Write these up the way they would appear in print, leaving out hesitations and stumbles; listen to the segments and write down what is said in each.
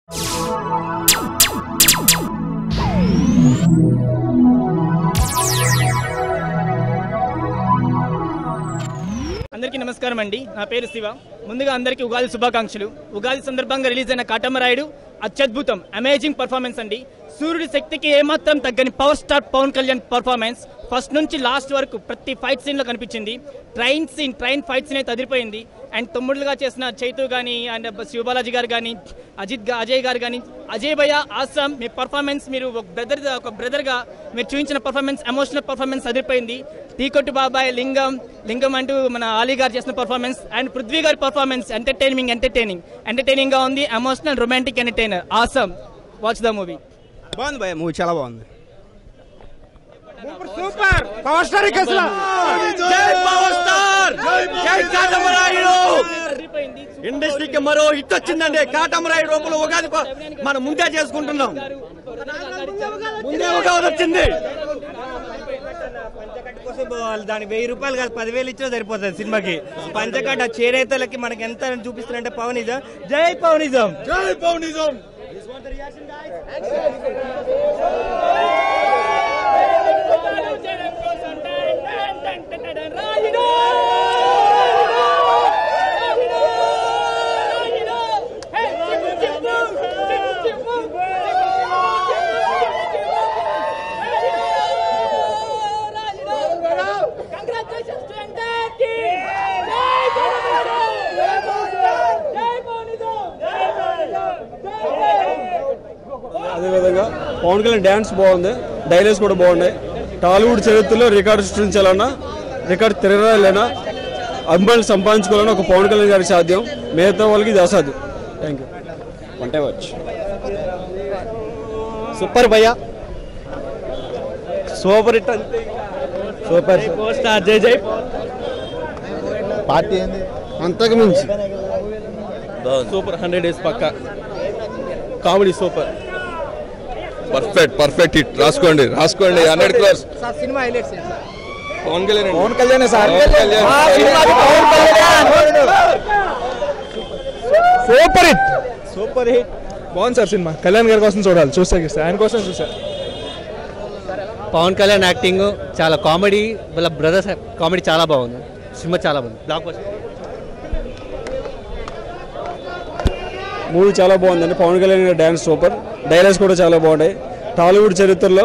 అందరికీ నమస్కారం అండి. నా పేరు శివ. ముందుగా అందరికీ ఉగాది శుభాకాంక్షలు. ఉగాది సందర్భంగా రిలీజ్ అయిన కాటమరాయుడు అత్యద్భుతం, అమేజింగ్ పర్ఫార్మెన్స్ అండి. సూర్యుడి శక్తికి ఏమాత్రం తగ్గని power star Pawan Kalyan performance first నుంచి లాస్ట్ వరకు ప్రతి ఫైట్ సీన్లో కనిపించింది. ట్రైన్ ఫైట్ సీన్ అయితే అదిరిపోయింది. అండ్ తమ్ముడుగా చేసిన చైతు కానీ అండ్ శివబాలాజీ గారు కానీ అజయ్ గారు కానీ అజయ్ భయ్య ఆసాం. మీ పర్ఫార్మెన్స్, మీరు ఒక బ్రదర్గా మీరు చూపించిన పర్ఫార్మెన్స్, ఎమోషనల్ పర్ఫార్మెన్స్ అదిరిపోయింది. టీకొట్టు బాబాయ్, లింగం అంటూ మన ఆలీ గారు చేసిన పర్ఫార్మెన్స్ అండ్ పృథ్వీ గారి పర్ఫార్మెన్స్ ఎంటర్టైనింగ్ గా ఉంది. Emotional, romantic entertainer. Awesome. Watch the movie. బాగుంది భయ్య, మూవీ చాలా బాగుంది. Super power star. ఇండస్ట్రీకి మరో హిట్ వచ్చిందండి. కాటమరాయుడు రూపంలో ఉగాది మనం ముందే చేసుకుంటున్నాం. ముందే ఉగాది వచ్చింది. దాని 1000 రూపాయలు కాదు 10,000 ఇచ్చినా సరిపోతుంది సినిమాకి. పంచకట్ట చేనేతలకి మనకి ఎంత చూపిస్తారంటే పవనిజం. జై పవనిజం, జై పవనిజం. అదేవిధంగా పవన్ కళ్యాణ్ డ్యాన్స్ బాగుంది, డైలాగ్స్ కూడా బాగున్నాయి. టాలీవుడ్ చరిత్రలో రికార్డు సృష్టించాలన్నా, రికార్డు తిరగాలన్నా, అభిమానులు సంపాదించుకోవాలన్నా ఒక పవన్ కళ్యాణ్ గారికి సాధ్యం. మిగతా వాళ్ళకి ఇది అసాధ్యం. Thank you. వంటే వచ్చు. సూపర్ భయ్య, సూపర్ హిట్. Super star. జై జై పార్టీ ఏంది అంతకు మించి సూపర్. 100 days పక్కా. Comedy super. Perfect hit. రాసుకోండి 100 crores. Cinema highlights Pawan Kalyan sir. Super hit. బాగుంది సార్ సినిమా. కళ్యాణ్ గారి కోసం చూడాలి. ఆయన కోసం చూసా. పవన్ కళ్యాణ్ యాక్టింగ్ చాలా కామెడీ, వాళ్ళ బ్రదర్స్ కామెడీ చాలా బాగుంది. సినిమా చాలా బాగుంది. Block buster. మూవీ చాలా బాగుందండి. పవన్ కళ్యాణ్ గారి డ్యాన్స్ సూపర్, డైలాగ్స్ కూడా చాలా బాగున్నాయి. టాలీవుడ్ చరిత్రలో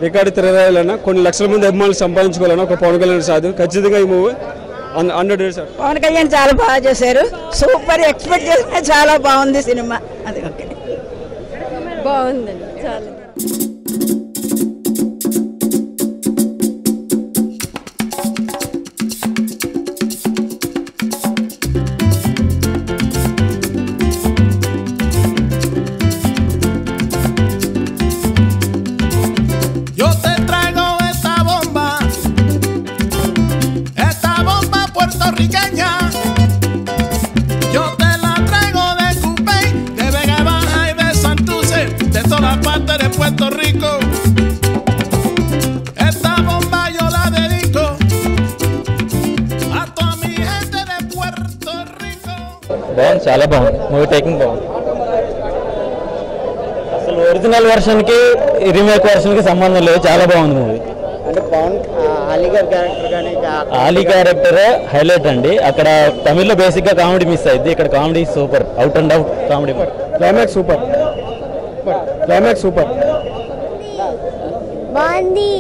రికార్డు తిరగాలన్నా, కొన్ని లక్షల మంది అభిమానులు సంపాదించుకోవాలన్నా ఒక పవన్ కళ్యాణ్ సాధ్యం. ఖచ్చితంగా ఈ మూవీ 100 days. పవన్ కళ్యాణ్ చాలా బాగా చేశారు. సూపర్. ఎక్స్పెక్ట్ చేసిన చాలా బాగుంది సినిమా. అది ఓకే, బాగుందండి చాలా. Puerto Rico, esta bomba yo la dedico a toda mi gente de Puerto Rico. బాగుంది, చాలా బాగుంది. మూవీ టేకింగ్ బాగుంది. అసలు ఒరిజినల్ వర్షన్ కి రీమేక్ వర్షన్ కి సంబంధం లేదు. చాలా బాగుంది మూవీ. అంటే పవన్ ఆలీ గారి క్యారెక్టర్ కానీ, ఆలీ క్యారెక్టర్ హైలైట్ అండి. అక్కడ తమిళ్లో బేసిక్ గా కామెడీ మిస్ అయింది. ఇక్కడ comedy super, out and out comedy. Climax super. బాంది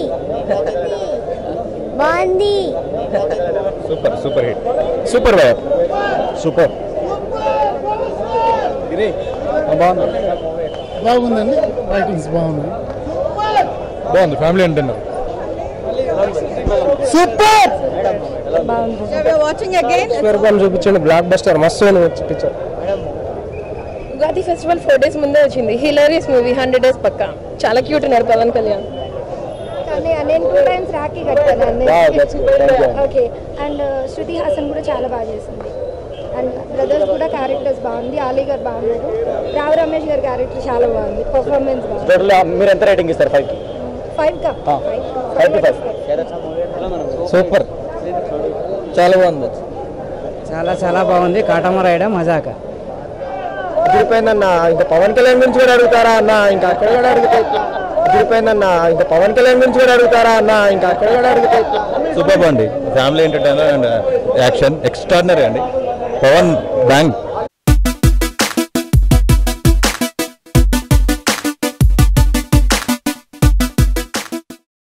సూపర్ హిట్. సూపర్ భయ్య, సూపర్. బాగుందండి. రైటింగ్స్ బాగుంది. Family entertainer. Super. Watching again. చూపించండి. బ్లాక్ బస్టర్ మస్తు చూపించారు. ఉగాది ఫెస్టివల్ 4 days ముందే వచ్చింది. Hilarious movie. 100 days పక్కా. చాలా క్యూట్ ఉన్నారు పవన్ కళ్యాణ్. నేను 2 times రాఖీ కట్టాను. ఓకే. అండ్ శృతి హాసన్ కూడా చాలా బాగా చేసింది. అండ్ బ్రదర్స్ కూడా క్యారెక్టర్స్ బాగుంది. ఆలీ గారు బాగున్నారు. రావు రమేష్ గారి క్యారెక్టర్ చాలా బాగుంది. పర్ఫార్మెన్స్ బాగుంది. మీరు ఎంత రేటింగ్ ఇస్తారు? 5 కి 5 కా? 5 సూపర్. చాలా బాగుంది. చాలా బాగుంది. కాటమరాయుడు మజాక. అదిరిపోయిందన్న. ఇంకా పవన్ కళ్యాణ్ గురించి కూడా అడుగుతారా అన్న, ఇంకా అక్కడ కూడా అడుగుతాయి. అదిరిపోయిందన్న. ఇంకా పవన్ కళ్యాణ్ గురించి కూడా అడుగుతారా అన్న, ఇంకా అక్కడ కూడా అడుగుతాయి. సూపర్ అండి, family entertainer and action extraordinary అండి. పవన్ బ్యాంక్